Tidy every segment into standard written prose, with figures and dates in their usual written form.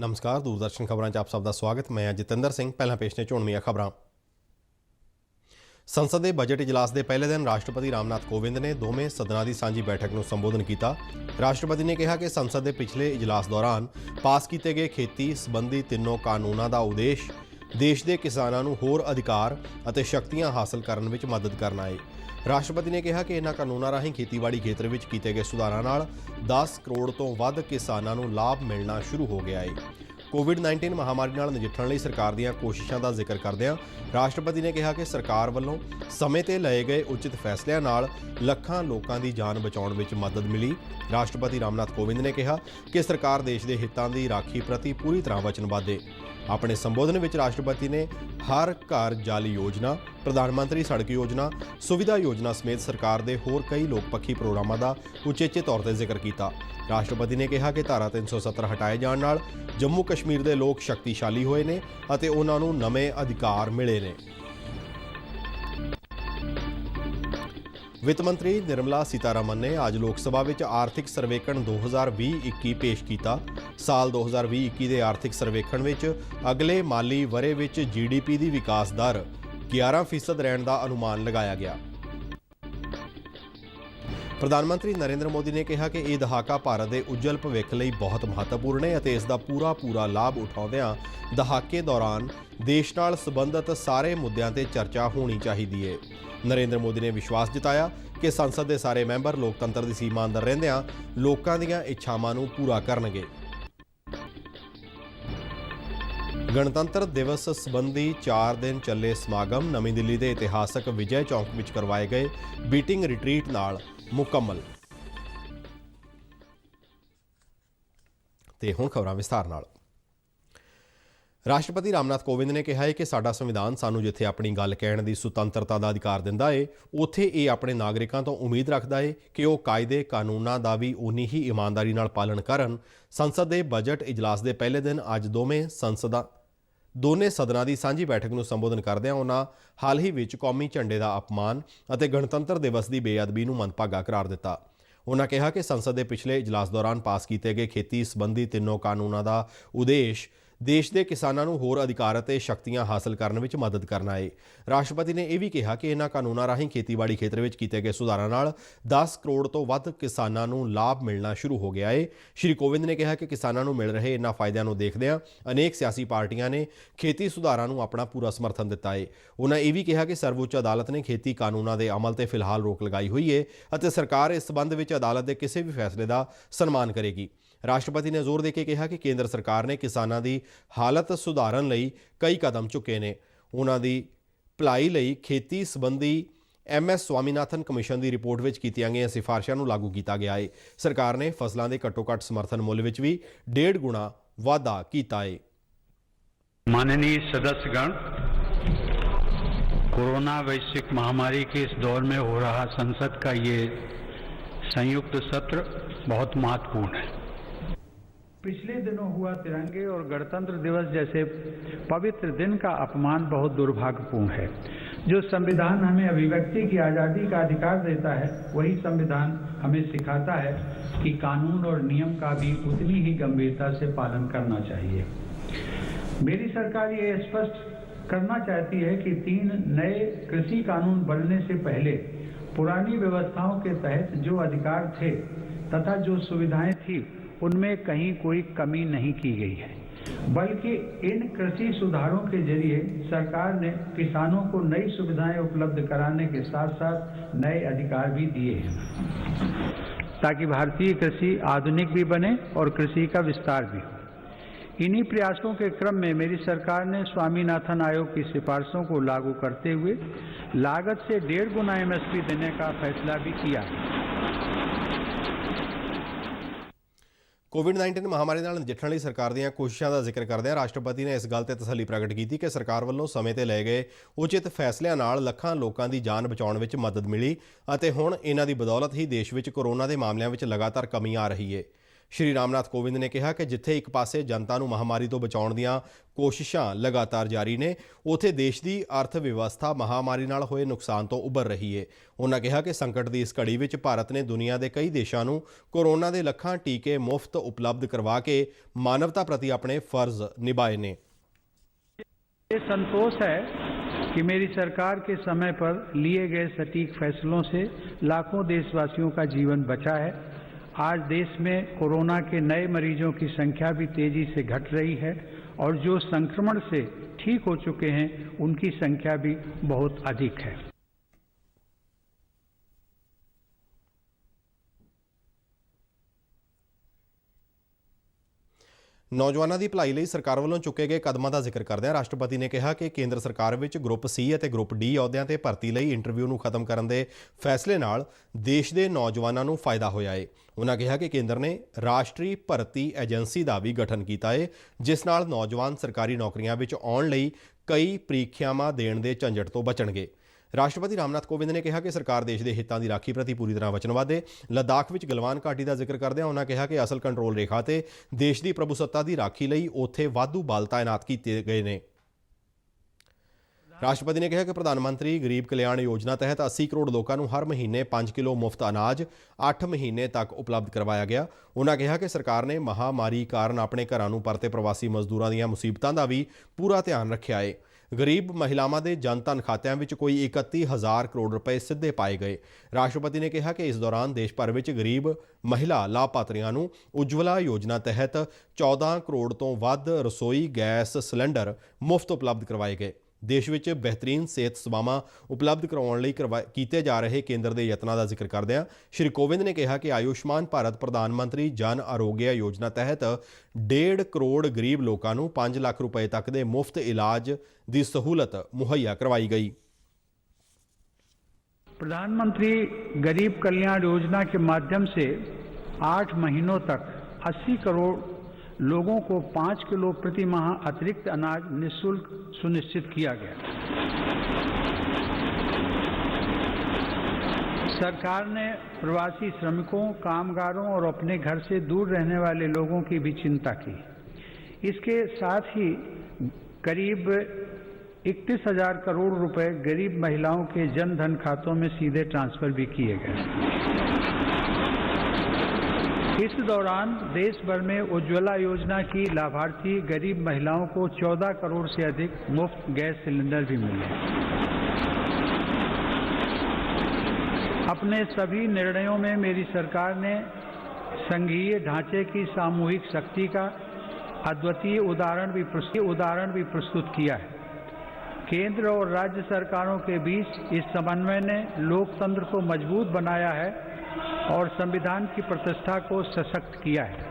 नमस्कार, दूरदर्शन खबरां 'ਚ ਆਪ ਸਭ ਦਾ ਸਵਾਗਤ। ਮੈਂ ਜਤਿੰਦਰ ਸਿੰਘ। ਪਹਿਲਾਂ ਪੇਸ਼ ਨੇ ਝੋਣਵੀਆਂ ਖਬਰਾਂ। ਸੰਸਦ ਦੇ ਬਜਟ ਇਜਲਾਸ ਦੇ ਪਹਿਲੇ ਦਿਨ ਰਾਸ਼ਟਰਪਤੀ ਰਾਮਨਾਥ ਕੋਵਿੰਦ ਨੇ ਦੋਵੇਂ ਸਦਨਾਂ ਦੀ ਸਾਂਝੀ ਬੈਠਕ ਨੂੰ ਸੰਬੋਧਨ ਕੀਤਾ। ਰਾਸ਼ਟਰਪਤੀ ਨੇ ਕਿਹਾ ਕਿ ਸੰਸਦ ਦੇ ਪਿਛਲੇ ਇਜਲਾਸ ਦੌਰਾਨ ਪਾਸ ਕੀਤੇ ਗਏ ਖੇਤੀ ਸੰਬੰਧੀ ਤਿੰਨੋਂ ਕਾਨੂੰਨਾਂ ਦਾ ਉਦੇਸ਼ ਦੇਸ਼ ਦੇ ਕਿਸਾਨਾਂ ਨੂੰ ਹੋਰ ਅਧਿਕਾਰ ਅਤੇ ਸ਼ਕਤੀਆਂ ਹਾਸਲ ਕਰਨ ਵਿੱਚ ਮਦਦ ਕਰਨਾ ਹੈ। ਰਾਸ਼ਟਰਪਤੀ ਨੇ ਕਿਹਾ ਕਿ ਇਹਨਾਂ ਕਾਨੂੰਨਾਂ ਰਾਹੀਂ ਖੇਤੀਬਾੜੀ ਖੇਤਰ ਵਿੱਚ ਕੀਤੇ ਗਏ ਸੁਧਾਰਾਂ ਨਾਲ 10 ਕਰੋੜ ਤੋਂ ਵੱਧ ਕਿਸਾਨਾਂ ਨੂੰ ਲਾਭ ਮਿਲਣਾ ਸ਼ੁਰੂ ਹੋ ਗਿਆ ਹੈ। ਕੋਵਿਡ-19 ਮਹਾਮਾਰੀ ਨਾਲ ਨਜਿੱਠਣ ਲਈ ਸਰਕਾਰ ਦੀਆਂ ਕੋਸ਼ਿਸ਼ਾਂ ਦਾ ਜ਼ਿਕਰ ਕਰਦਿਆਂ ਰਾਸ਼ਟਰਪਤੀ ਨੇ ਕਿਹਾ ਕਿ ਸਰਕਾਰ ਵੱਲੋਂ ਸਮੇਂ ਤੇ ਲਏ ਗਏ ਉਚਿਤ ਫੈਸਲਿਆਂ ਨਾਲ ਲੱਖਾਂ ਲੋਕਾਂ ਦੀ ਜਾਨ ਬਚਾਉਣ ਵਿੱਚ ਮਦਦ ਮਿਲੀ। ਰਾਸ਼ਟਰਪਤੀ ਰਾਮਨਾਥ ਕੋਵਿੰਦ ਨੇ ਕਿਹਾ ਕਿ ਸਰਕਾਰ ਦੇਸ਼ ਦੇ ਹਿੱਤਾਂ ਦੀ ਰਾਖੀ ਪ੍ਰਤੀ ਪੂਰੀ ਤਰ੍ਹਾਂ ਵਚਨਬੱਧ ਹੈ। ਆਪਣੇ ਸੰਬੋਧਨ ਵਿੱਚ ਰਾਸ਼ਟਰਪਤੀ ਨੇ ਹਰ ਘਰ ਜਲ ਯੋਜਨਾ, ਪ੍ਰਧਾਨ ਮੰਤਰੀ ਸੜਕ ਯੋਜਨਾ, ਸੁਵਿਧਾ ਯੋਜਨਾ ਸਮੇਤ ਸਰਕਾਰ ਦੇ ਹੋਰ ਕਈ ਲੋਕਪੱਖੀ ਪ੍ਰੋਗਰਾਮਾਂ ਦਾ ਉਚੇਚੇ ਤੌਰ ਤੇ ਜ਼ਿਕਰ ਕੀਤਾ। ਰਾਸ਼ਟਰਪਤੀ ਨੇ ਕਿਹਾ ਕਿ ਧਾਰਾ 370 ਹਟਾਏ ਜਾਣ ਨਾਲ ਜੰਮੂ ਕਸ਼ਮੀਰ ਦੇ ਲੋਕ ਸ਼ਕਤੀਸ਼ਾਲੀ ਹੋਏ ਨੇ ਅਤੇ ਉਹਨਾਂ ਨੂੰ ਨਵੇਂ ਅਧਿਕਾਰ ਮਿਲੇ ਨੇ। ਵਿੱਤ ਮੰਤਰੀ ਨਿਰਮਲਾ ਸੀਤਾਰਮਨ ਨੇ ਅੱਜ ਲੋਕ ਸਭਾ ਵਿੱਚ ਆਰਥਿਕ ਸਰਵੇਖਣ 2020-21 ਪੇਸ਼ ਕੀਤਾ। ਸਾਲ 2020-21 ਦੇ ਆਰਥਿਕ ਸਰਵੇਖਣ ਵਿੱਚ ਅਗਲੇ ਮਾਲੀ ਵਰ੍ਹੇ ਵਿੱਚ GDP ਦੀ ਵਿਕਾਸ ਦਰ 11% ਰਹਿਣ ਦਾ ਅਨੁਮਾਨ ਲਗਾਇਆ ਗਿਆ। ਪ੍ਰਧਾਨ ਮੰਤਰੀ ਨਰਿੰਦਰ ਮੋਦੀ ਨੇ ਕਿਹਾ ਕਿ ਇਹ ਦਹਾਕਾ ਭਾਰਤ ਦੇ ਉੱਜਲ ਭਵਿੱਖ ਲਈ ਬਹੁਤ ਮਹੱਤਵਪੂਰਨ ਹੈ ਅਤੇ ਇਸ ਦਾ ਪੂਰਾ ਲਾਭ ਉਠਾਉਂਦਿਆਂ ਦਹਾਕੇ ਦੌਰਾਨ ਦੇਸ਼ ਨਾਲ ਸੰਬੰਧਿਤ ਸਾਰੇ ਮੁੱਦਿਆਂ ਤੇ ਚਰਚਾ ਹੋਣੀ ਚਾਹੀਦੀ ਹੈ। ਨਰਿੰਦਰ ਮੋਦੀ ਨੇ ਵਿਸ਼ਵਾਸ ਜਤਾਇਆ ਕਿ ਸੰਸਦ ਦੇ ਸਾਰੇ ਮੈਂਬਰ ਲੋਕਤੰਤਰ ਦੀ ਸੀਮਾ ਅੰਦਰ ਰਹਿੰਦਿਆਂ ਲੋਕਾਂ ਦੀਆਂ ਇੱਛਾਵਾਂ ਨੂੰ ਪੂਰਾ ਕਰਨਗੇ। ਗਣਤੰਤਰ ਦਿਵਸ ਸੰਬੰਧੀ 4 ਦਿਨ ਚੱਲੇ ਸਮਾਗਮ ਨਵੀਂ ਦਿੱਲੀ ਦੇ ਇਤਿਹਾਸਕ ਵਿਜੈ ਚੌਂਕ ਵਿੱਚ ਕਰਵਾਏ ਗਏ ਬੀਟਿੰਗ ਰਿਟਰੀਟ ਨਾਲ ਮੁਕੰਮਲ। ਤੇ ਹੁਣ ਖਬਰਾਂ ਵਿਸਥਾਰ ਨਾਲ। ਰਾਸ਼ਟਰਪਤੀ ਰਾਮਨਾਥ ਕੋਵਿੰਦ ਨੇ ਕਿਹਾ ਹੈ ਕਿ ਸਾਡਾ ਸੰਵਿਧਾਨ ਸਾਨੂੰ ਜਿੱਥੇ ਆਪਣੀ ਗੱਲ ਕਹਿਣ ਦੀ ਸੁਤੰਤਰਤਾ ਦਾ ਅਧਿਕਾਰ ਦਿੰਦਾ ਹੈ, ਉੱਥੇ ਇਹ ਆਪਣੇ ਨਾਗਰਿਕਾਂ ਤੋਂ ਉਮੀਦ ਰੱਖਦਾ ਹੈ ਕਿ ਉਹ ਕਾਇਦੇ ਕਾਨੂੰਨਾਂ ਦਾ ਵੀ ਉਨੀ ਹੀ ਇਮਾਨਦਾਰੀ ਨਾਲ ਪਾਲਣ ਕਰਨ। ਸੰਸਦ ਦੇ ਬਜਟ ਇਜਲਾਸ ਦੇ ਪਹਿਲੇ ਦਿਨ ਅੱਜ ਦੋਨੇ ਸਦਨਾਂ ਦੀ ਸਾਂਝੀ ਬੈਠਕ ਨੂੰ ਸੰਬੋਧਨ ਕਰਦਿਆਂ ਉਹਨਾਂ ਹਾਲ ਹੀ ਵਿੱਚ ਕੌਮੀ ਝੰਡੇ ਦਾ ਅਪਮਾਨ ਅਤੇ ਗਣਤੰਤਰ ਦਿਵਸ ਦੀ ਬੇਅਦਬੀ ਨੂੰ ਮੰਦਭਾਗਾ ਕਰਾਰ ਦਿੱਤਾ। ਉਹਨਾਂ ਕਿਹਾ ਕਿ ਸੰਸਦ ਦੇ ਪਿਛਲੇ ਇਜਲਾਸ ਦੌਰਾਨ ਪਾਸ ਕੀਤੇ ਗਏ ਖੇਤੀ ਸੰਬੰਧੀ ਤਿੰਨੋਂ ਕਾਨੂੰਨਾਂ ਦਾ ਉਦੇਸ਼ ਦੇਸ਼ ਦੇ ਕਿਸਾਨਾਂ ਨੂੰ ਹੋਰ ਅਧਿਕਾਰ ਅਤੇ ਸ਼ਕਤੀਆਂ ਹਾਸਲ ਕਰਨ ਵਿੱਚ ਮਦਦ ਕਰਨਾ ਹੈ। ਰਾਸ਼ਟਰਪਤੀ ਨੇ ਇਹ ਵੀ ਕਿਹਾ ਕਿ ਇਹਨਾਂ ਕਾਨੂੰਨਾਂ ਰਾਹੀਂ ਖੇਤੀਬਾੜੀ ਖੇਤਰ ਵਿੱਚ ਕੀਤੇ ਗਏ ਸੁਧਾਰਾਂ ਨਾਲ 10 ਕਰੋੜ ਤੋਂ ਵੱਧ ਕਿਸਾਨਾਂ ਨੂੰ ਲਾਭ ਮਿਲਣਾ ਸ਼ੁਰੂ ਹੋ ਗਿਆ ਹੈ। ਸ਼੍ਰੀ ਕੋਵਿੰਦ ਨੇ ਕਿਹਾ ਕਿ ਕਿਸਾਨਾਂ ਨੂੰ ਮਿਲ ਰਹੇ ਇਹਨਾਂ ਫਾਇਦਿਆਂ ਨੂੰ ਦੇਖਦਿਆਂ ਅਨੇਕ ਸਿਆਸੀ ਪਾਰਟੀਆਂ ਨੇ ਖੇਤੀ ਸੁਧਾਰਾਂ ਨੂੰ ਆਪਣਾ ਪੂਰਾ ਸਮਰਥਨ ਦਿੱਤਾ ਹੈ। ਉਹਨਾਂ ਇਹ ਵੀ ਕਿਹਾ ਕਿ ਸਰਵਉੱਚ ਅਦਾਲਤ ਨੇ ਖੇਤੀ ਕਾਨੂੰਨਾਂ ਦੇ ਅਮਲ ਤੇ ਫਿਲਹਾਲ ਰੋਕ ਲਗਾਈ ਹੋਈ ਹੈ ਅਤੇ ਸਰਕਾਰ ਇਸ ਸਬੰਧ ਵਿੱਚ ਅਦਾਲਤ ਦੇ ਕਿਸੇ ਵੀ ਫੈਸਲੇ ਦਾ ਸਨਮਾਨ ਕਰੇਗੀ। ਰਾਸ਼ਟਰਪਤੀ ਨੇ ਜ਼ੋਰ ਦੇ ਕੇ ਕਿਹਾ ਕਿ ਕੇਂਦਰ ਸਰਕਾਰ ਨੇ ਕਿਸਾਨਾਂ ਦੀ ਹਾਲਤ ਸੁਧਾਰਨ ਲਈ ਕਈ ਕਦਮ ਚੁੱਕੇ ਨੇ। ਉਹਨਾਂ ਦੀ ਭਲਾਈ ਲਈ ਖੇਤੀ ਸੰਬੰਧੀ MS ਸਵਾਮੀਨਾਥਨ ਕਮਿਸ਼ਨ ਦੀ ਰਿਪੋਰਟ ਵਿੱਚ ਕੀਤੀਆਂ ਗਈਆਂ ਸਿਫਾਰਿਸ਼ਾਂ ਨੂੰ ਲਾਗੂ ਕੀਤਾ ਗਿਆ ਹੈ। ਸਰਕਾਰ ਨੇ ਫਸਲਾਂ ਦੇ ਘੱਟੋ-ਘੱਟ ਸਮਰਥਨ ਮੁੱਲ ਵਿੱਚ ਵੀ 1.5 ਗੁਣਾ ਵਾਧਾ ਕੀਤਾ ਹੈ। माननीय सदस्यगण, कोरोना वैश्विक महामारी के इस दौर में हो रहा संसद का ये संयुक्त सत्र बहुत महत्वपूर्ण है। पिछले दिनों हुआ तिरंगे और गणतंत्र दिवस जैसे पवित्र दिन का अपमान बहुत दुर्भाग्यपूर्ण है। जो संविधान हमें अभिव्यक्ति की आज़ादी का अधिकार देता है, वही संविधान हमें सिखाता है कि कानून और नियम का भी उतनी ही गंभीरता से पालन करना चाहिए। मेरी सरकार ये स्पष्ट करना चाहती है कि 3 नए कृषि कानून बनने से पहले पुरानी व्यवस्थाओं के तहत जो अधिकार थे तथा जो सुविधाएं थी, उनमें कहीं कोई कमी नहीं की गई है, बल्कि इन कृषि सुधारों के जरिए सरकार ने किसानों को नई सुविधाएं उपलब्ध कराने के साथ साथ नए अधिकार भी दिए हैं ताकि भारतीय कृषि आधुनिक भी बने और कृषि का विस्तार भी हो। इन्हीं प्रयासों के क्रम में मेरी सरकार ने स्वामीनाथन आयोग की सिफारिशों को लागू करते हुए लागत से 1.5 गुना MSP देने का फैसला भी किया है। ਕੋਵਿਡ-19 ਮਹਾਮਾਰੀ ਨਾਲ ਨਜਿੱਠਣ ਲਈ ਸਰਕਾਰ ਦੀਆਂ ਕੋਸ਼ਿਸ਼ਾਂ ਦਾ ਜ਼ਿਕਰ ਕਰਦਿਆਂ ਰਾਸ਼ਟਰਪਤੀ ਨੇ ਇਸ ਗੱਲ ਤੇ ਤਸੱਲੀ ਪ੍ਰਗਟ ਕੀਤੀ ਕਿ ਸਰਕਾਰ ਵੱਲੋਂ ਸਮੇਂ ਤੇ ਲਏ ਗਏ ਉਚਿਤ ਫੈਸਲਿਆਂ ਨਾਲ ਲੱਖਾਂ ਲੋਕਾਂ ਦੀ ਜਾਨ ਬਚਾਉਣ ਵਿੱਚ ਮਦਦ ਮਿਲੀ ਅਤੇ ਹੁਣ ਇਹਨਾਂ ਦੀ ਬਦੌਲਤ ਹੀ ਦੇਸ਼ ਵਿੱਚ ਕੋਰੋਨਾ ਦੇ ਮਾਮਲਿਆਂ ਵਿੱਚ ਲਗਾਤਾਰ ਕਮੀ ਆ ਰਹੀ ਹੈ। ਸ਼੍ਰੀ ਰਾਮਨਾਥ ਕੋਵਿੰਦ ਨੇ ਕਿਹਾ ਕਿ ਜਿੱਥੇ ਇੱਕ ਪਾਸੇ ਜਨਤਾ ਨੂੰ ਮਹਾਮਾਰੀ ਤੋਂ ਬਚਾਉਣ ਦੀਆਂ ਕੋਸ਼ਿਸ਼ਾਂ ਲਗਾਤਾਰ ਜਾਰੀ ਨੇ, ਉੱਥੇ ਦੇਸ਼ ਦੀ ਅਰਥ ਵਿਵਸਥਾ ਮਹਾਮਾਰੀ ਨਾਲ ਹੋਏ ਨੁਕਸਾਨ ਤੋਂ ਉੱਭਰ ਰਹੀ ਹੈ। ਉਹਨਾਂ ਕਿਹਾ ਕਿ ਸੰਕਟ ਦੀ ਇਸ ਘੜੀ ਵਿੱਚ ਭਾਰਤ ਨੇ ਦੁਨੀਆ ਦੇ ਕਈ ਦੇਸ਼ਾਂ ਨੂੰ ਕੋਰੋਨਾ ਦੇ ਲੱਖਾਂ ਟੀਕੇ ਮੁਫਤ ਉਪਲਬਧ ਕਰਵਾ ਕੇ ਮਾਨਵਤਾ ਪ੍ਰਤੀ ਆਪਣੇ ਫਰਜ਼ ਨਿਭਾਏ ਨੇ। ये संतोष है कि मेरी सरकार के समय पर लिए गए सटीक फैसलों से लाखों देशवासियों का जीवन बचा है। आज देश में कोरोना के नए मरीजों की संख्या भी तेजी से घट रही है और जो संक्रमण से ठीक हो चुके हैं उनकी संख्या भी बहुत अधिक है। ਨੌਜਵਾਨਾਂ ਦੀ ਭਲਾਈ ਲਈ ਸਰਕਾਰ ਵੱਲੋਂ ਚੁੱਕੇ ਗਏ ਕਦਮਾਂ ਦਾ ਜ਼ਿਕਰ ਕਰਦਿਆਂ ਰਾਸ਼ਟਰਪਤੀ ਨੇ ਕਿਹਾ ਕਿ ਕੇਂਦਰ ਸਰਕਾਰ ਵਿੱਚ ਗਰੁੱਪ ਸੀ ਅਤੇ ਗਰੁੱਪ ਡੀ ਅਹੁਦਿਆਂ ਤੇ ਭਰਤੀ ਲਈ ਇੰਟਰਵਿਊ ਨੂੰ ਖਤਮ ਕਰਨ ਦੇ ਫੈਸਲੇ ਨਾਲ ਦੇਸ਼ ਦੇ ਨੌਜਵਾਨਾਂ ਨੂੰ ਫਾਇਦਾ ਹੋਇਆ ਹੈ। ਉਹਨਾਂ ਕਿਹਾ ਕਿ ਕੇਂਦਰ ਨੇ ਰਾਸ਼ਟਰੀ ਭਰਤੀ ਏਜੰਸੀ ਦਾ ਵੀ ਗਠਨ ਕੀਤਾ ਹੈ, ਜਿਸ ਨਾਲ ਨੌਜਵਾਨ ਸਰਕਾਰੀ ਨੌਕਰੀਆਂ ਵਿੱਚ ਆਉਣ ਲਈ ਕਈ ਪ੍ਰੀਖਿਆਵਾਂ ਦੇਣ ਦੇ ਝੰਜਟ ਤੋਂ ਬਚਣਗੇ। ਰਾਸ਼ਟਰਪਤੀ ਰਾਮਨਾਥ ਕੋਵਿੰਦ ਨੇ ਕਿਹਾ ਕਿ ਸਰਕਾਰ ਦੇਸ਼ ਦੇ ਹਿੱਤਾਂ ਦੀ ਰਾਖੀ ਪ੍ਰਤੀ ਪੂਰੀ ਤਰ੍ਹਾਂ ਵਚਨਬੱਧ ਹੈ। ਲੱਦਾਖ ਵਿੱਚ ਗਲਵਾਨ ਘਾਟੀ ਦਾ ਜ਼ਿਕਰ ਕਰਦਿਆਂ ਉਹਨਾਂ ਕਿਹਾ ਕਿ ਅਸਲ ਕੰਟਰੋਲ ਰੇਖਾ ਤੇ ਦੇਸ਼ ਦੀ ਪ੍ਰਭੂਸੱਤਾ ਦੀ ਰਾਖੀ ਲਈ ਉੱਥੇ ਵਾਧੂ ਬਲ ਤਾਇਨਾਤ ਕੀਤੇ ਗਏ ਨੇ। ਰਾਸ਼ਟਰਪਤੀ ਨੇ ਕਿਹਾ ਕਿ ਪ੍ਰਧਾਨ ਮੰਤਰੀ ਗਰੀਬ ਕਲਿਆਣ ਯੋਜਨਾ ਤਹਿਤ 80 ਕਰੋੜ ਲੋਕਾਂ ਨੂੰ ਹਰ ਮਹੀਨੇ 5 ਕਿਲੋ ਮੁਫਤ ਅਨਾਜ 8 ਮਹੀਨੇ ਤੱਕ ਉਪਲਬਧ ਕਰਵਾਇਆ ਗਿਆ। ਉਹਨਾਂ ਕਿਹਾ ਕਿ ਸਰਕਾਰ ਨੇ ਮਹਾਮਾਰੀ ਕਾਰਨ ਆਪਣੇ ਘਰਾਂ ਨੂੰ ਪਰਤੇ ਪ੍ਰਵਾਸੀ ਮਜ਼ਦੂਰਾਂ ਦੀਆਂ ਮੁਸੀਬਤਾਂ ਦਾ ਵੀ ਪੂਰਾ ਧਿਆਨ ਰੱਖਿਆ ਹੈ। ਗਰੀਬ ਮਹਿਲਾਵਾਂ ਦੇ ਜਨਧਨ ਖਾਤਿਆਂ ਵਿੱਚ ਕੋਈ 31,000 ਕਰੋੜ ਰੁਪਏ ਸਿੱਧੇ ਪਾਏ ਗਏ। ਰਾਸ਼ਟਰਪਤੀ ਨੇ ਕਿਹਾ ਕਿ ਇਸ ਦੌਰਾਨ ਦੇਸ਼ ਭਰ ਵਿੱਚ ਗਰੀਬ ਮਹਿਲਾ ਲਾਭਪਾਤਰੀਆਂ ਨੂੰ ਉਜਵਲਾ ਯੋਜਨਾ ਤਹਿਤ 14 ਕਰੋੜ ਤੋਂ ਵੱਧ ਰਸੋਈ ਗੈਸ ਸਿਲੰਡਰ ਮੁਫਤ ਉਪਲਬਧ ਕਰਵਾਏ ਗਏ। ਦੇਸ਼ ਵਿੱਚ ਬਿਹਤਰੀਨ ਸਿਹਤ ਸੇਵਾਵਾਂ ਉਪਲਬਧ ਕਰਵਾਉਣ ਲਈ ਕੀਤੇ ਜਾ ਰਹੇ ਕੇਂਦਰ ਦੇ ਯਤਨਾਂ ਦਾ ਜ਼ਿਕਰ ਕਰਦਿਆਂ ਸ਼੍ਰੀ ਕੋਵਿੰਦ ਨੇ ਕਿਹਾ ਕਿ ਆਯੁਸ਼ਮਾਨ ਭਾਰਤ ਪ੍ਰਧਾਨ ਮੰਤਰੀ ਜਨ ਆਰੋਗਯ ਯੋਜਨਾ ਤਹਿਤ 1.5 ਕਰੋੜ ਗਰੀਬ ਲੋਕਾਂ ਨੂੰ 5 ਲੱਖ ਰੁਪਏ ਤੱਕ ਦੇ ਮੁਫਤ ਇਲਾਜ ਦੀ सहूलत मुहैया करवाई गई। प्रधानमंत्री गरीब कल्याण योजना के माध्यम से 8 महीनों तक 80 करोड़ लोगों को 5 किलो प्रति माह अतिरिक्त अनाज निःशुल्क सुनिश्चित किया गया। सरकार ने प्रवासी श्रमिकों, कामगारों और अपने घर से दूर रहने वाले लोगों की भी चिंता की। इसके साथ ही करीब 31,000 करोड़ रुपए गरीब महिलाओं के जन धन खातों में सीधे ट्रांसफर भी किए गए। इस दौरान देश भर में उज्ज्वला योजना की लाभार्थी गरीब महिलाओं को 14 करोड़ से अधिक मुफ्त गैस सिलेंडर भी मिले। अपने सभी निर्णयों में मेरी सरकार ने संघीय ढांचे की सामूहिक शक्ति का अद्वितीय उदाहरण भी प्रस्तुत किया है। केंद्र और राज्य सरकारों के बीच इस समन्वय ने लोकतंत्र को मजबूत बनाया है और संविधान की प्रतिष्ठा को सशक्त किया है।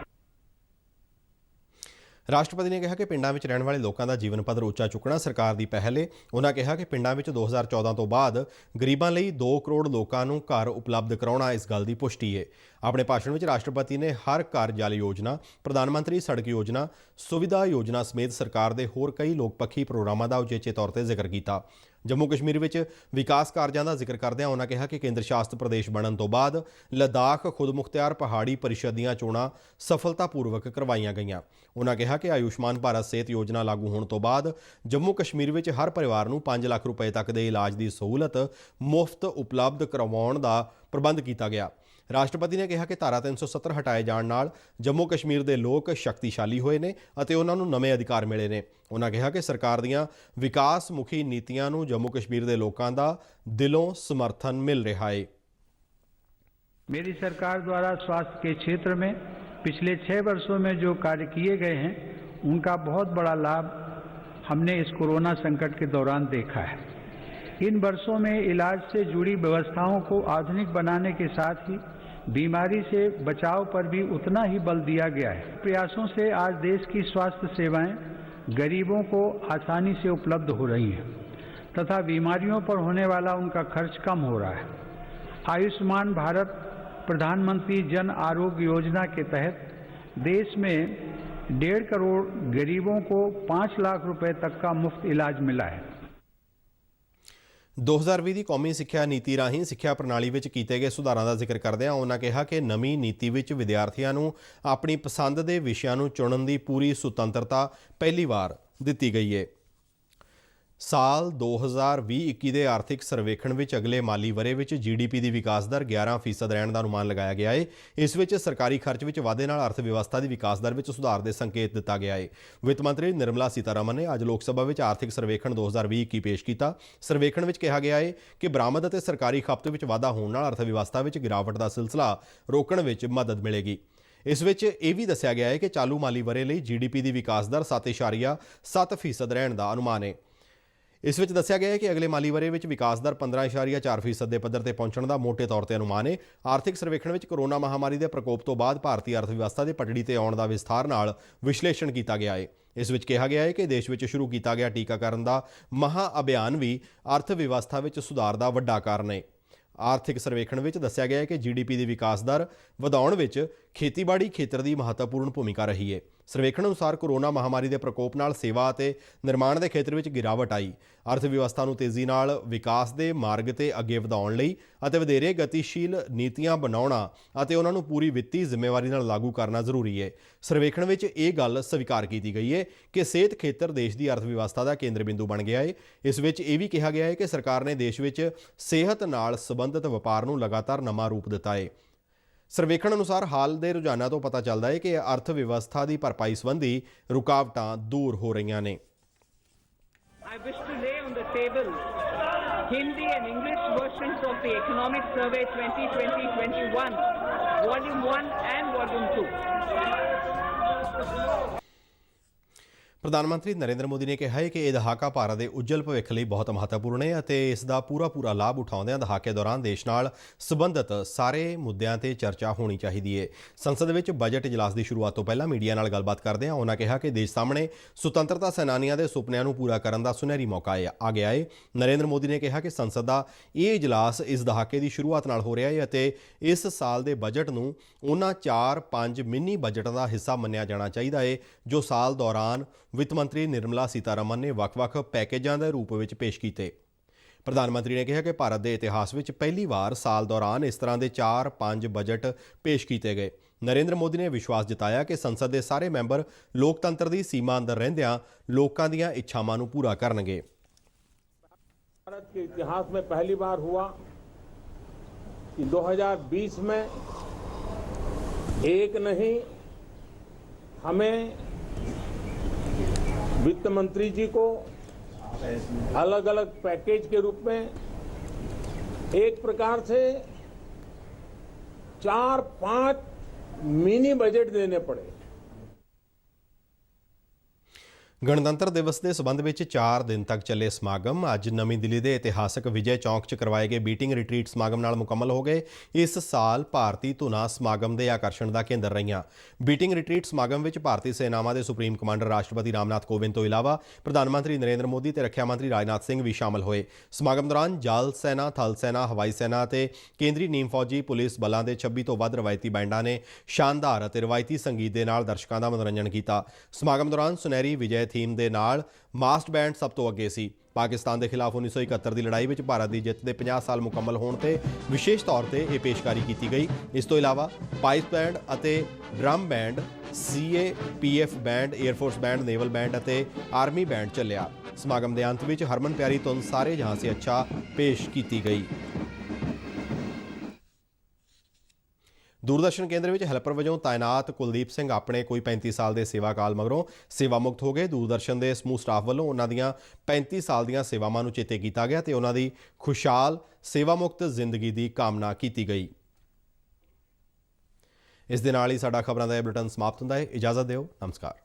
ਰਾਸ਼ਟਰਪਤੀ ਨੇ ਕਿਹਾ ਕਿ ਪਿੰਡਾਂ ਵਿੱਚ ਰਹਿਣ ਵਾਲੇ ਲੋਕਾਂ ਦਾ ਜੀਵਨ ਪੱਧਰ ਉੱਚਾ ਚੁੱਕਣਾ ਸਰਕਾਰ ਦੀ ਪਹਿਲ ਹੈ। ਉਹਨਾਂ ਕਿਹਾ ਕਿ ਪਿੰਡਾਂ ਵਿੱਚ 2014 ਤੋਂ ਬਾਅਦ ਗਰੀਬਾਂ ਲਈ 2 ਕਰੋੜ ਲੋਕਾਂ ਨੂੰ ਘਰ ਉਪਲਬਧ ਕਰਾਉਣਾ ਇਸ ਗੱਲ ਦੀ ਪੁਸ਼ਟੀ ਹੈ। ਆਪਣੇ ਭਾਸ਼ਣ ਵਿੱਚ ਰਾਸ਼ਟਰਪਤੀ ਨੇ ਹਰ ਘਰ ਜਲ ਯੋਜਨਾ, ਪ੍ਰਧਾਨ ਮੰਤਰੀ ਸੜਕ ਯੋਜਨਾ, ਸੁਵਿਧਾ ਯੋਜਨਾ ਸਮੇਤ ਸਰਕਾਰ ਦੇ ਹੋਰ ਕਈ ਲੋਕਪੱਖੀ ਪ੍ਰੋਗਰਾਮਾਂ ਦਾ ਉਚੇਚੇ ਤੌਰ ਤੇ ਜ਼ਿਕਰ ਕੀਤਾ। ਜੰਮੂ ਕਸ਼ਮੀਰ ਵਿੱਚ ਵਿਕਾਸ ਕਾਰਜਾਂ ਦਾ ਜ਼ਿਕਰ ਕਰਦਿਆਂ ਉਹਨਾਂ ਕਿਹਾ ਕਿ ਕੇਂਦਰ ਸ਼ਾਸਤ ਪ੍ਰਦੇਸ਼ ਬਣਨ ਤੋਂ ਬਾਅਦ ਲੱਦਾਖ ਖੁਦਮੁਖਤਿਆਰ ਪਹਾੜੀ ਪਰਿਸ਼ਦ ਦੀਆਂ ਚੋਣਾਂ ਸਫਲਤਾਪੂਰਵਕ ਕਰਵਾਈਆਂ ਗਈਆਂ। ਉਹਨਾਂ ਕਿਹਾ ਕਿ ਆਯੁਸ਼ਮਾਨ ਭਾਰਤ ਸਿਹਤ ਯੋਜਨਾ ਲਾਗੂ ਹੋਣ ਤੋਂ ਬਾਅਦ ਜੰਮੂ ਕਸ਼ਮੀਰ ਵਿੱਚ ਹਰ ਪਰਿਵਾਰ ਨੂੰ 5 ਲੱਖ ਰੁਪਏ ਤੱਕ ਦੇ ਇਲਾਜ ਦੀ ਸਹੂਲਤ ਮੁਫਤ ਉਪਲਬਧ ਕਰਵਾਉਣ ਦਾ ਪ੍ਰਬੰਧ ਕੀਤਾ ਗਿਆ। ਰਾਸ਼ਟਰਪਤੀ ਨੇ ਕਿਹਾ ਕਿ ਧਾਰਾ 370 ਹਟਾਏ ਜਾਣ ਨਾਲ ਜੰਮੂ ਕਸ਼ਮੀਰ ਦੇ ਲੋਕ ਸ਼ਕਤੀਸ਼ਾਲੀ ਹੋਏ ਨੇ ਅਤੇ ਉਹਨਾਂ ਨੂੰ ਨਵੇਂ ਅਧਿਕਾਰ ਮਿਲੇ ਨੇ। ਉਹਨਾਂ ਕਿਹਾ ਕਿ ਸਰਕਾਰ ਦੀਆਂ ਵਿਕਾਸ ਮੁਖੀ ਨੀਤੀਆਂ ਨੂੰ ਜੰਮੂ ਕਸ਼ਮੀਰ ਦੇ ਲੋਕਾਂ ਦਾ ਦਿਲੋਂ ਸਮਰਥਨ ਮਿਲ ਰਿਹਾ ਹੈ। मेरी सरकार द्वारा स्वास्थ्य के क्षेत्र में पिछले 6 वर्षों में जो कार्य किए गए हैं उनका बहुत बड़ा लाभ हमने इस कोरोना संकट के दौरान देखा है। इन वर्षों में इलाज से जुड़ी व्यवस्थाओं को आधुनिक बनाने के साथ ही बीमारी से बचाव पर भी उतना ही बल दिया गया है। प्रयासों से आज देश की स्वास्थ्य सेवाएं गरीबों को आसानी से उपलब्ध हो रही हैं तथा बीमारियों पर होने वाला उनका खर्च कम हो रहा है। आयुष्मान भारत प्रधानमंत्री जन आरोग्य योजना के तहत देश में 1.5 करोड़ गरीबों को 5 लाख रुपए तक का मुफ्त इलाज मिला है। 2020 ਦੀ ਕੌਮੀ ਸਿੱਖਿਆ ਨੀਤੀ ਰਾਹੀਂ ਸਿੱਖਿਆ ਪ੍ਰਣਾਲੀ ਵਿੱਚ ਕੀਤੇ ਗਏ ਸੁਧਾਰਾਂ ਦਾ ਜ਼ਿਕਰ ਕਰਦਿਆਂ ਉਹਨਾਂ ਕਿਹਾ ਕਿ ਨਵੀਂ ਨੀਤੀ ਵਿੱਚ ਵਿਦਿਆਰਥੀਆਂ ਨੂੰ ਆਪਣੀ ਪਸੰਦ ਦੇ ਵਿਸ਼ਿਆਂ ਨੂੰ ਚੁਣਨ ਦੀ ਪੂਰੀ ਸੁਤੰਤਰਤਾ ਪਹਿਲੀ ਵਾਰ ਦਿੱਤੀ ਗਈ ਹੈ। ਸਾਲ 2020-21 ਦੇ ਆਰਥਿਕ ਸਰਵੇਖਣ ਵਿੱਚ ਅਗਲੇ ਮਾਲੀ ਵਰ੍ਹੇ ਵਿੱਚ GDP ਦੀ ਵਿਕਾਸ ਦਰ 11% ਰਹਿਣ ਦਾ ਅਨੁਮਾਨ ਲਗਾਇਆ ਗਿਆ ਹੈ। ਇਸ ਵਿੱਚ ਸਰਕਾਰੀ ਖਰਚ ਵਿੱਚ ਵਾਧੇ ਨਾਲ ਅਰਥ ਵਿਵਸਥਾ ਦੀ ਵਿਕਾਸ ਦਰ ਵਿੱਚ ਸੁਧਾਰ ਦੇ ਸੰਕੇਤ ਦਿੱਤਾ ਗਿਆ ਹੈ। ਵਿੱਤ ਮੰਤਰੀ ਨਿਰਮਲਾ ਸੀਤਾਰਮਨ ਨੇ ਅੱਜ ਲੋਕ ਸਭਾ ਵਿੱਚ ਆਰਥਿਕ ਸਰਵੇਖਣ 2020-21 ਪੇਸ਼ ਕੀਤਾ। ਸਰਵੇਖਣ ਵਿੱਚ ਕਿਹਾ ਗਿਆ ਹੈ ਕਿ ਬਰਾਮਦ ਅਤੇ ਸਰਕਾਰੀ ਖਪਤ ਵਿੱਚ ਵਾਧਾ ਹੋਣ ਨਾਲ ਅਰਥ ਵਿਵਸਥਾ ਵਿੱਚ ਗਿਰਾਵਟ ਦਾ ਸਿਲਸਿਲਾ ਰੋਕਣ ਵਿੱਚ ਮਦਦ ਮਿਲੇਗੀ। ਇਸ ਵਿੱਚ ਇਹ ਵੀ ਦੱਸਿਆ ਗਿਆ ਹੈ ਕਿ ਚਾਲੂ ਮਾਲੀ ਵਰ੍ਹੇ ਲਈ GDP ਦੀ ਵਿਕਾਸ ਦਰ 7.7% ਰਹਿਣ ਦਾ ਅਨੁਮਾਨ ਹੈ। ਇਸ ਵਿੱਚ ਦੱਸਿਆ ਗਿਆ ਹੈ ਕਿ ਅਗਲੇ ਮਾਲੀ ਵਰ੍ਹੇ ਵਿੱਚ ਵਿਕਾਸ ਦਰ 15.4% ਦੇ ਪੱਧਰ ਤੇ ਪਹੁੰਚਣ ਦਾ ਮੋਟੇ ਤੌਰ ਤੇ ਅਨੁਮਾਨ ਹੈ। ਆਰਥਿਕ ਸਰਵੇਖਣ ਵਿੱਚ ਕੋਰੋਨਾ ਮਹਾਮਾਰੀ ਦੇ ਪ੍ਰਕੋਪ ਤੋਂ ਬਾਅਦ ਭਾਰਤੀ ਅਰਥ ਵਿਵਸਥਾ ਦੇ ਪਟੜੀ ਤੇ ਆਉਣ ਦਾ ਵਿਸਥਾਰ ਨਾਲ ਵਿਸ਼ਲੇਸ਼ਣ ਕੀਤਾ ਗਿਆ ਹੈ। ਇਸ ਵਿੱਚ ਕਿਹਾ ਗਿਆ ਹੈ ਕਿ ਦੇਸ਼ ਵਿੱਚ ਸ਼ੁਰੂ ਕੀਤਾ ਗਿਆ ਟੀਕਾਕਰਨ ਦਾ ਮਹਾ ਅਭਿਆਨ ਵੀ ਅਰਥ ਵਿਵਸਥਾ ਵਿੱਚ ਸੁਧਾਰ ਦਾ ਵੱਡਾ ਕਾਰਨ ਹੈ। ਆਰਥਿਕ ਸਰਵੇਖਣ ਵਿੱਚ ਦੱਸਿਆ ਗਿਆ ਹੈ ਕਿ GDP ਦੀ ਵਿਕਾਸ ਦਰ ਵਧਾਉਣ ਵਿੱਚ ਖੇਤੀਬਾੜੀ ਖੇਤਰ ਦੀ ਮਹੱਤਵਪੂਰਨ ਭੂਮਿਕਾ ਰਹੀ ਹੈ। ਸਰਵੇਖਣ ਅਨੁਸਾਰ ਕੋਰੋਨਾ ਮਹਾਮਾਰੀ ਦੇ ਪ੍ਰਕੋਪ ਨਾਲ ਸੇਵਾ ਅਤੇ ਨਿਰਮਾਣ ਦੇ ਖੇਤਰ ਵਿੱਚ ਗਿਰਾਵਟ ਆਈ। ਅਰਥ ਵਿਵਸਥਾ ਨੂੰ ਤੇਜ਼ੀ ਨਾਲ ਵਿਕਾਸ ਦੇ ਮਾਰਗ ਤੇ ਅੱਗੇ ਵਧਾਉਣ ਲਈ ਅਤੇ ਵਧੇਰੇ ਗਤੀਸ਼ੀਲ ਨੀਤੀਆਂ ਬਣਾਉਣਾ ਅਤੇ ਉਹਨਾਂ ਨੂੰ ਪੂਰੀ ਵਿੱਤੀ ਜ਼ਿੰਮੇਵਾਰੀ ਨਾਲ ਲਾਗੂ ਕਰਨਾ ਜ਼ਰੂਰੀ ਹੈ। ਸਰਵੇਖਣ ਵਿੱਚ ਇਹ ਗੱਲ ਸਵੀਕਾਰ ਕੀਤੀ ਗਈ ਹੈ ਕਿ ਸਿਹਤ ਖੇਤਰ ਦੇਸ਼ ਦੀ ਅਰਥ ਵਿਵਸਥਾ ਦਾ ਕੇਂਦਰ ਬਿੰਦੂ ਬਣ ਗਿਆ ਹੈ। ਇਸ ਵਿੱਚ ਇਹ ਵੀ ਕਿਹਾ ਗਿਆ ਹੈ ਕਿ ਸਰਕਾਰ ਨੇ ਦੇਸ਼ ਵਿੱਚ ਸਿਹਤ ਨਾਲ ਸੰਬੰਧਿਤ ਵਪਾਰ ਨੂੰ ਲਗਾਤਾਰ ਨਵਾਂ ਰੂਪ ਦਿੱਤਾ ਹੈ। ਸਰਵੇਖਣ ਅਨੁਸਾਰ ਹਾਲ ਦੇ ਰੁਝਾਨਾਂ ਤੋਂ ਪਤਾ ਚੱਲਦਾ ਹੈ ਕਿ ਅਰਥ ਵਿਵਸਥਾ ਦੀ ਭਰਪਾਈ ਸੰਬੰਧੀ ਰੁਕਾਵਟਾਂ ਦੂਰ ਹੋ ਰਹੀਆਂ ਨੇ। I wish to lay on the table Hindi and English versions of the Economic Survey 2020-21, Volume 1 and Volume 2. ਪ੍ਰਧਾਨ ਮੰਤਰੀ ਨਰਿੰਦਰ ਮੋਦੀ ਨੇ ਕਿਹਾ ਹੈ ਕਿ ਇਹ ਦਹਾਕਾ ਭਾਰਤ ਦੇ ਉੱਜਲ ਭਵਿੱਖ ਲਈ ਬਹੁਤ ਮਹੱਤਵਪੂਰਨ ਹੈ ਅਤੇ ਇਸ ਦਾ ਪੂਰਾ ਲਾਭ ਉਠਾਉਂਦਿਆਂ ਦਹਾਕੇ ਦੌਰਾਨ ਦੇਸ਼ ਨਾਲ ਸੰਬੰਧਿਤ ਸਾਰੇ ਮੁੱਦਿਆਂ ਤੇ ਚਰਚਾ ਹੋਣੀ ਚਾਹੀਦੀ ਹੈ। ਸੰਸਦ ਵਿੱਚ ਬਜਟ ਇਜਲਾਸ ਦੀ ਸ਼ੁਰੂਆਤ ਤੋਂ ਪਹਿਲਾਂ ਮੀਡੀਆ ਨਾਲ ਗੱਲਬਾਤ ਕਰਦਿਆਂ ਉਹਨਾਂ ਕਿਹਾ ਕਿ ਦੇਸ਼ ਸਾਹਮਣੇ ਸੁਤੰਤਰਤਾ ਸੈਨਾਨੀਆਂ ਦੇ ਸੁਪਨਿਆਂ ਨੂੰ ਪੂਰਾ ਕਰਨ ਦਾ ਸੁਨਹਿਰੀ ਮੌਕਾ ਆ ਗਿਆ ਹੈ। ਨਰਿੰਦਰ ਮੋਦੀ ਨੇ ਕਿਹਾ ਕਿ ਸੰਸਦ ਦਾ ਇਹ ਇਜਲਾਸ ਇਸ ਦਹਾਕੇ ਦੀ ਸ਼ੁਰੂਆਤ ਨਾਲ ਹੋ ਰਿਹਾ ਹੈ ਅਤੇ ਇਸ ਸਾਲ ਦੇ ਬਜਟ ਨੂੰ ਉਹਨਾਂ 4-5 ਮਿੰਨੀ ਬਜਟਾਂ ਦਾ ਹਿੱਸਾ ਮੰਨਿਆ ਜਾਣਾ ਚਾਹੀਦਾ ਹੈ ਜੋ ਸਾਲ ਦੌਰਾਨ ਵਿੱਤ ਮੰਤਰੀ ਨਿਰਮਲਾ ਸੀਤਾਰਮਨ ਨੇ ਵੱਖ-ਵੱਖ ਪੈਕੇਜਾਂ ਦੇ ਰੂਪ ਵਿੱਚ ਪੇਸ਼ ਕੀਤੇ। ਪ੍ਰਧਾਨ ਮੰਤਰੀ ਨੇ ਕਿਹਾ ਕਿ ਭਾਰਤ ਦੇ ਇਤਿਹਾਸ ਵਿੱਚ ਪਹਿਲੀ ਵਾਰ ਸਾਲ ਦੌਰਾਨ ਇਸ ਤਰ੍ਹਾਂ ਦੇ 4-5 ਬਜਟ ਪੇਸ਼ ਕੀਤੇ ਗਏ। ਨਰਿੰਦਰ ਮੋਦੀ ਨੇ ਵਿਸ਼ਵਾਸ ਜਤਾਇਆ ਕਿ ਸੰਸਦ ਦੇ ਸਾਰੇ ਮੈਂਬਰ ਲੋਕਤੰਤਰ ਦੀ ਸੀਮਾ ਅੰਦਰ ਰਹਿੰਦਿਆਂ ਲੋਕਾਂ ਦੀਆਂ ਇੱਛਾਵਾਂ ਨੂੰ ਪੂਰਾ ਕਰਨਗੇ। भारत के इतिहास में पहली बार हुआ कि 2020 में एक नहीं हमें वित्त मंत्री जी को अलग अलग पैकेज के रूप में एक प्रकार से 4-5 मिनी बजट देने पड़े। ਗਣਤੰਤਰ ਦਿਵਸ ਦੇ ਸਬੰਧ ਵਿੱਚ 4 ਦਿਨ ਤੱਕ ਚੱਲੇ ਸਮਾਗਮ ਅੱਜ ਨਵੀਂ ਦਿੱਲੀ ਦੇ ਇਤਿਹਾਸਕ ਵਿਜੇ ਚੌਂਕ 'ਚ ਕਰਵਾਏ ਗਏ ਬੀਟਿੰਗ ਰਿਟਰੀਟ ਸਮਾਗਮ ਨਾਲ ਮੁਕੰਮਲ ਹੋ ਗਏ। ਇਸ ਸਾਲ ਭਾਰਤੀ ਧੁਨਾਂ ਸਮਾਗਮ ਦੇ ਆਕਰਸ਼ਣ ਦਾ ਕੇਂਦਰ ਰਹੀਆਂ। ਬੀਟਿੰਗ ਰਿਟਰੀਟ ਸਮਾਗਮ ਵਿੱਚ ਭਾਰਤੀ ਸੈਨਾਵਾਂ ਦੇ ਸੁਪਰੀਮ ਕਮਾਂਡਰ ਰਾਸ਼ਟਰਪਤੀ ਰਾਮਨਾਥ ਕੋਵਿੰਦ ਤੋਂ ਇਲਾਵਾ ਪ੍ਰਧਾਨ ਮੰਤਰੀ ਨਰਿੰਦਰ ਮੋਦੀ ਤੇ ਰੱਖਿਆ ਮੰਤਰੀ ਰਾਜਨਾਥ ਸਿੰਘ ਵੀ ਸ਼ਾਮਲ ਹੋਏ। ਸਮਾਗਮ ਦੌਰਾਨ ਜਲ ਸੈਨਾ, ਥਲ ਸੈਨਾ, ਹਵਾਈ ਸੈਨਾ ਅਤੇ ਕੇਂਦਰੀ ਨੀਮ ਫੌਜੀ ਪੁਲਿਸ ਬਲਾਂ ਦੇ 26 ਤੋਂ ਵੱਧ ਰਵਾਇਤੀ ਬੈਂਡਾਂ ਨੇ ਸ਼ਾਨਦਾਰ ਅਤੇ ਰਵਾਇਤੀ ਸੰਗੀਤ ਦੇ ਨਾਲ ਦਰਸ਼ਕਾਂ ਦਾ ਮਨੋਰੰਜਨ ਕੀਤਾ। ਸਮਾਗਮ ਦੌਰਾਨ ਸੁਨਹਿਰੀ ਵਿਜੇ ਥੀਮ ਦੇ ਨਾਲ ਮਾਸਟ ਬੈਂਡ ਸਭ ਤੋਂ ਅੱਗੇ ਸੀ। ਪਾਕਿਸਤਾਨ ਦੇ ਖਿਲਾਫ 1971 ਦੀ ਲੜਾਈ ਵਿੱਚ ਭਾਰਤ ਦੀ ਜਿੱਤ ਦੇ 50 ਸਾਲ ਮੁਕੰਮਲ ਹੋਣ ਤੇ ਵਿਸ਼ੇਸ਼ ਤੌਰ ਤੇ ਇਹ ਪੇਸ਼ਕਾਰੀ ਕੀਤੀ ਗਈ। ਇਸ ਤੋਂ ਇਲਾਵਾ ਪਾਈਪ ਬੈਂਡ ਅਤੇ drum band, CAPF band, air force band, naval band ਅਤੇ ਆਰਮੀ ਬੈਂਡ ਚੱਲਿਆ। ਸਮਾਗਮ ਦੇ ਅੰਤ ਵਿੱਚ ਹਰਮਨ ਪਿਆਰੀ ਧੁਨ ਸਾਰੇ ਜਹਾਂ ਸੇ ਅੱਛਾ ਪੇਸ਼ ਕੀਤੀ ਗਈ। ਦੂਰਦਰਸ਼ਨ ਕੇਂਦਰ ਵਿੱਚ ਹੈਲਪਰ ਵਜੋਂ ਤਾਇਨਾਤ ਕੁਲਦੀਪ ਸਿੰਘ ਆਪਣੇ ਕੋਈ 35 ਸਾਲ ਦੇ ਸੇਵਾ ਕਾਲ ਮਗਰੋਂ ਸੇਵਾ ਮੁਕਤ ਹੋ ਗਏ। ਦੂਰਦਰਸ਼ਨ ਦੇ ਸਮੂਹ ਸਟਾਫ ਵੱਲੋਂ ਉਹਨਾਂ ਦੀਆਂ 35 ਸਾਲ ਦੀਆਂ ਸੇਵਾਵਾਂ ਨੂੰ ਚੇਤੇ ਕੀਤਾ ਗਿਆ ਤੇ ਉਹਨਾਂ ਦੀ ਖੁਸ਼ਹਾਲ ਸੇਵਾ ਮੁਕਤ ਜ਼ਿੰਦਗੀ ਦੀ ਕਾਮਨਾ ਕੀਤੀ ਗਈ। ਇਸ ਦੇ ਨਾਲ ਹੀ ਸਾਡਾ ਖਬਰਾਂ ਦਾ ਇਹ ਬੁਲੇਟਿਨ ਸਮਾਪਤ ਹੁੰਦਾ ਹੈ। ਇਜਾਜ਼ਤ ਦਿਓ। ਨਮਸਕਾਰ।